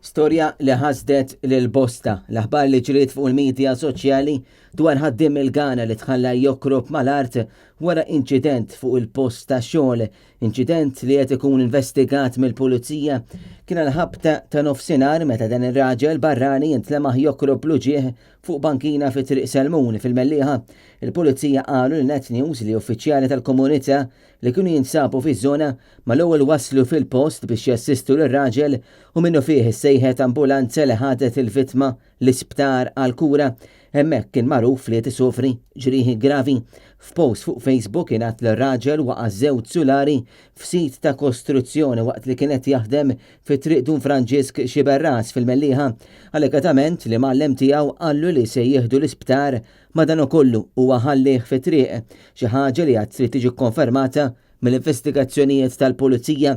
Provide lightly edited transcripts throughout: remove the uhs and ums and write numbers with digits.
Storja li ħasdet lil-bosta l-aħbar li ġriet fuq il-medja soċjali dwar ħaddiem il-Ghana li tħalla jokrob mal-art wara inċident fuq il-post ta' xogħol. Inċident li qed ikun investigat mill-pulizija kien l-ħabta ta' nofsinhar meta dan ir-raġel barrani intlemaħ jokrob l-uġieħ fuq bankina fi triq Selmun fil-Mellieħa. Il-pulizija qalu l-Net News li uffiċjali tal-komunità li kienu jinsabu fiż-żona mal-ewwel waslu fil-post biex jassistu lir-raġel u minnu fih sejħet ambulanza li ħadet il-vittma l-isptar għal-kura. Hemmhekk kien magħruf li tisofri ġrieħi gravi. F'post fuq Facebook ingħad lir-raġel waqa' żewġ sulari f'sit ta' kostruzzjoni waqt li kienet jaħdem fi triq Dun Franġisk Xiberras fil-Mellieħa. Allegatament li mallem tiegħu qallu li se jieħdu l-isptar madankollu huwa ħallih fi triq, xi ħaġa li għad trid tiġi konfermata mill-investigazzjonijiet tal-pulizija.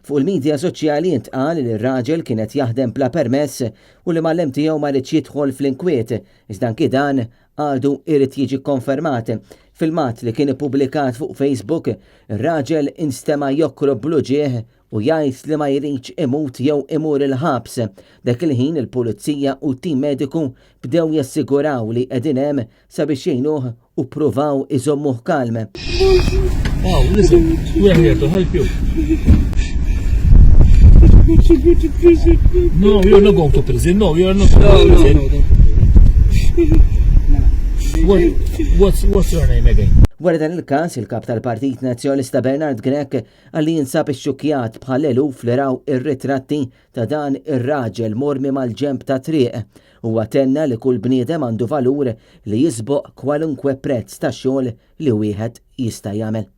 Fuq il-medja soċjali intqal li r-raġel kienet jaħdem bla permess u li mallem tiegħu ma rridx jidħol fl-inkwiet, iżda anki dan għadu irid jiġi konfermat. Filmat li kien ippubblikat fuq Facebook, ir-raġel instema' jokrob bl-uġieħ u jgħid li ma jridx imut jew imur il-ħabs. Dak il-ħin il-pulizija u tim mediku bdew jassiguraw li qegħdin hemm sabiex jgħinuh u pruvaw iżommuh kalm. Oh, listen, we're here to help you. No, you're not going to prison. No, you're not going to prison. What's your name again? Wara dan il-każ, il-kap tal-Partit Nazzjonalista Bernard Grech għalli jinsab ix-xukjat bħal eluf li raw ir-ritratti ta' dan ir-raġel mormi mal-ġemp ta' triq. Huwa tenna li kull bniedem għandu valur li jisboq kwalunkwe prezz ta' xogħol li wieħed jista' jagħmel.